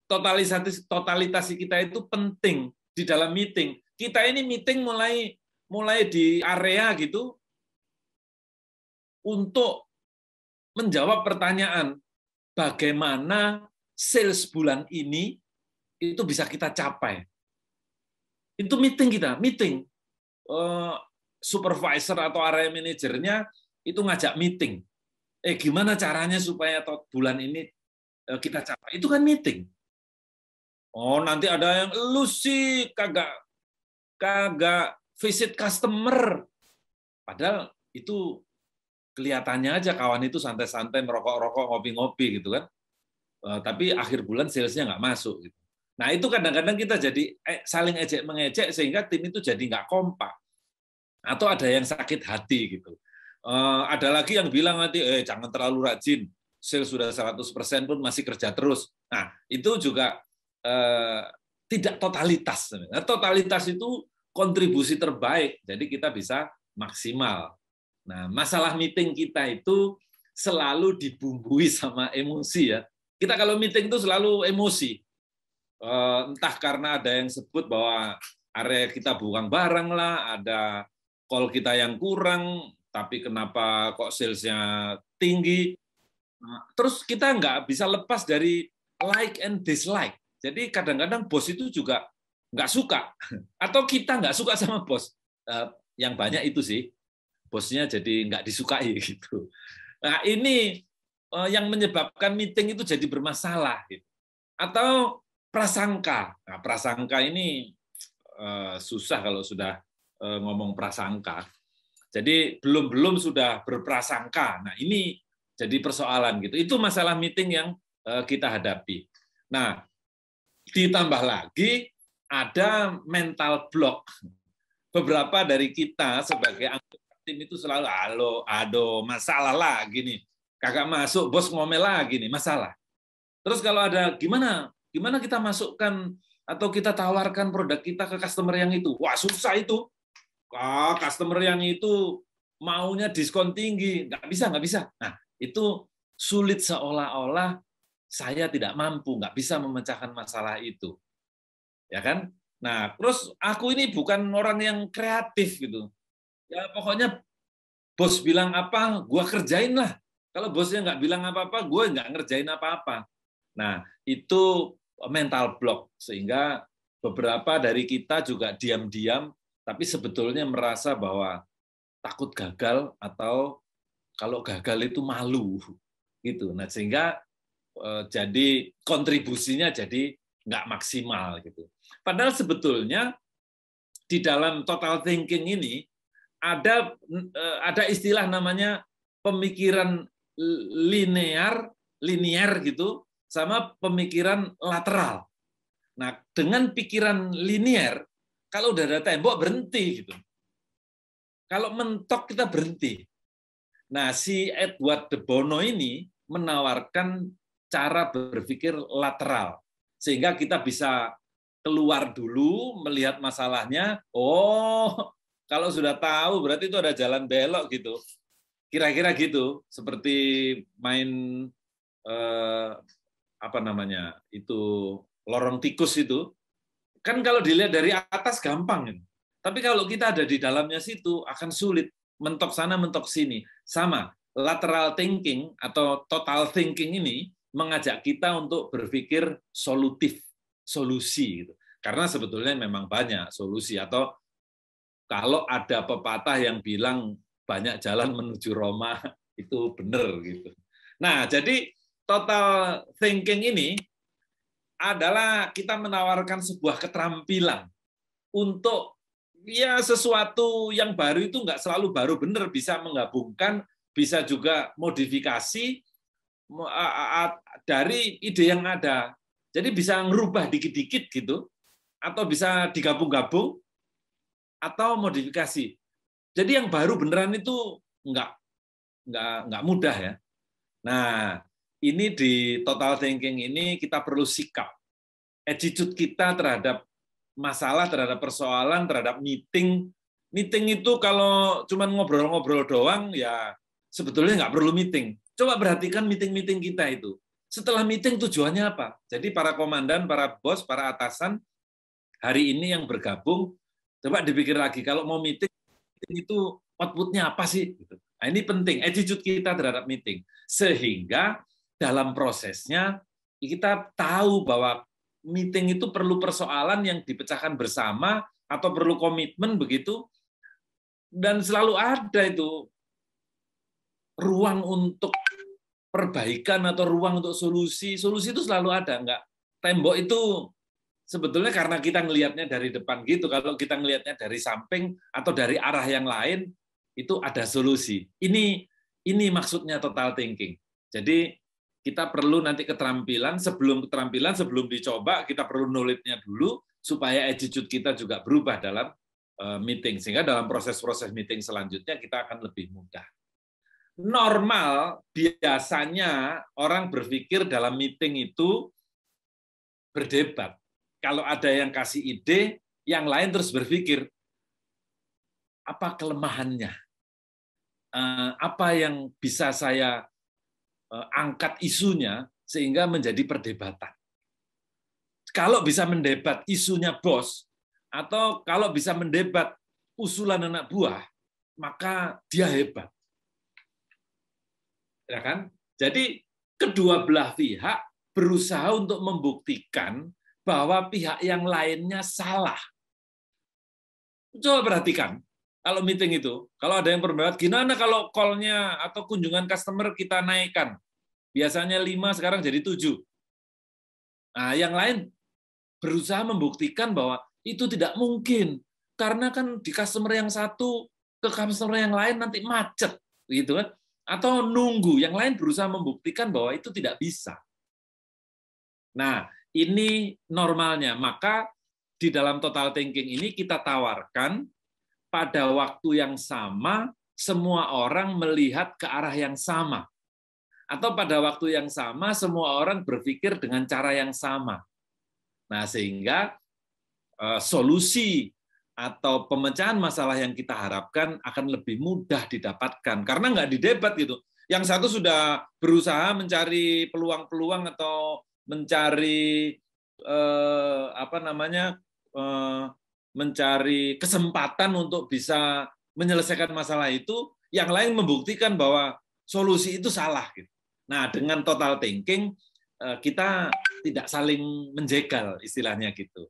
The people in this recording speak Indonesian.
totalitasi kita itu penting di dalam meeting. Kita ini meeting mulai di area gitu untuk menjawab pertanyaan bagaimana sales bulan ini itu bisa kita capai. Itu meeting kita, meeting. Supervisor atau area manajernya itu ngajak meeting. Gimana caranya supaya bulan ini kita capai? Itu kan meeting. Oh, nanti ada yang lu sih kagak visit customer. Padahal itu kelihatannya aja kawan itu santai-santai merokok-rokok, ngopi-ngopi gitu kan. Tapi akhir bulan salesnya nggak masuk. Gitu. Nah itu kadang-kadang kita jadi saling ejek-mengejek sehingga tim itu jadi nggak kompak. Atau ada yang sakit hati gitu. Ada lagi yang bilang nanti, jangan terlalu rajin, sales sudah 100% pun masih kerja terus. Nah itu juga tidak totalitas. Nah, totalitas itu kontribusi terbaik, jadi kita bisa maksimal. Nah, masalah meeting kita itu selalu dibumbui sama emosi ya. Kita kalau meeting itu selalu emosi. Entah karena ada yang sebut bahwa area kita buang barang lah, ada call kita yang kurang, tapi kenapa kok salesnya tinggi. Nah, terus kita nggak bisa lepas dari like and dislike. Jadi kadang-kadang bos itu juga nggak suka, atau kita nggak suka sama bos. Yang banyak itu sih, bosnya jadi nggak disukai gitu. Nah ini yang menyebabkan meeting itu jadi bermasalah. Gitu. Atau prasangka. Nah, prasangka ini susah kalau sudah ngomong prasangka. Jadi belum sudah berprasangka. Nah ini jadi persoalan gitu. Itu masalah meeting yang kita hadapi. Nah, ditambah lagi ada mental block. Beberapa dari kita sebagai anggota tim itu selalu aduh masalah lah gini. Kagak masuk, bos ngomel lagi nih, masalah. Terus kalau ada gimana kita masukkan atau kita tawarkan produk kita ke customer yang itu? Wah, susah itu. Customer yang itu maunya diskon tinggi, nggak bisa. Nah, itu sulit seolah-olah saya tidak mampu, nggak bisa memecahkan masalah itu. Ya kan? Nah, terus aku ini bukan orang yang kreatif gitu. Ya pokoknya bos bilang apa, gua kerjain lah. Kalau bosnya nggak bilang apa-apa, gue nggak ngerjain apa-apa. Nah, itu mental block. Sehingga beberapa dari kita juga diam-diam, tapi sebetulnya merasa bahwa takut gagal atau kalau gagal itu malu. Gitu. Nah, sehingga jadi kontribusinya jadi nggak maksimal gitu. Padahal sebetulnya di dalam total thinking ini ada istilah namanya pemikiran linear gitu sama pemikiran lateral. Nah, dengan pikiran linear kalau udah ada tembok berhenti gitu. Kalau mentok kita berhenti. Nah, si Edward de Bono ini menawarkan cara berpikir lateral. Sehingga kita bisa keluar dulu, melihat masalahnya, kalau sudah tahu berarti itu ada jalan belok gitu. Kira-kira gitu, seperti main itu lorong tikus itu. Kan kalau dilihat dari atas gampang. Tapi kalau kita ada di dalamnya situ, akan sulit. Mentok sana, mentok sini. Sama, lateral thinking atau total thinking ini mengajak kita untuk berpikir solusi gitu. Karena sebetulnya memang banyak solusi, atau kalau ada pepatah yang bilang banyak jalan menuju Roma, itu benar gitu. Nah, jadi total thinking ini adalah kita menawarkan sebuah keterampilan untuk ya sesuatu yang baru itu nggak selalu baru benar, bisa menggabungkan, bisa juga modifikasi dari ide yang ada. Jadi bisa ngerubah dikit-dikit gitu, atau bisa digabung-gabung, atau modifikasi. Jadi yang baru beneran itu nggak mudah ya. Nah, ini di total thinking ini kita perlu sikap. Attitude kita terhadap masalah, terhadap persoalan, terhadap meeting. Meeting itu kalau cuma ngobrol-ngobrol doang, ya sebetulnya nggak perlu meeting. Coba perhatikan meeting-meeting kita itu. Setelah meeting tujuannya apa? Jadi para komandan, para bos, para atasan hari ini yang bergabung, coba dipikir lagi, kalau mau meeting itu output-nya apa sih? Nah, ini penting, attitude kita terhadap meeting. Sehingga dalam prosesnya kita tahu bahwa meeting itu perlu persoalan yang dipecahkan bersama atau perlu komitmen begitu, dan selalu ada itu ruang untuk perbaikan atau ruang untuk solusi. Solusi itu selalu ada, enggak. Tembok itu sebetulnya karena kita ngelihatnya dari depan gitu, kalau kita ngelihatnya dari samping atau dari arah yang lain, itu ada solusi. Ini maksudnya total thinking. Jadi kita perlu nanti keterampilan, sebelum dicoba, kita perlu knowledge-nya dulu, supaya attitude kita juga berubah dalam meeting. Sehingga dalam proses-proses meeting selanjutnya kita akan lebih mudah. Normal, biasanya orang berpikir dalam meeting itu berdebat. Kalau ada yang kasih ide, yang lain terus berpikir, apa kelemahannya? Apa yang bisa saya angkat isunya sehingga menjadi perdebatan? Kalau bisa mendebat isunya bos, atau kalau bisa mendebat usulan anak buah, maka dia hebat. Ya kan? Jadi kedua belah pihak berusaha untuk membuktikan bahwa pihak yang lainnya salah. Coba perhatikan, kalau meeting itu, kalau ada yang berdebat, gimana kalau call-nya atau kunjungan customer kita naikkan? Biasanya 5, sekarang jadi 7. Nah, yang lain berusaha membuktikan bahwa itu tidak mungkin, karena kan di customer yang satu ke customer yang lain nanti macet, gitu kan? Atau nunggu, yang lain berusaha membuktikan bahwa itu tidak bisa. Nah, ini normalnya. Maka di dalam total thinking ini kita tawarkan pada waktu yang sama, semua orang melihat ke arah yang sama. Atau pada waktu yang sama, semua orang berpikir dengan cara yang sama. Nah, sehingga solusi atau pemecahan masalah yang kita harapkan akan lebih mudah didapatkan. Karena nggak didebat gitu. Yang satu sudah berusaha mencari peluang-peluang atau mencari mencari kesempatan untuk bisa menyelesaikan masalah itu, yang lain membuktikan bahwa solusi itu salah. Nah, dengan total thinking kita tidak saling menjegal, istilahnya gitu.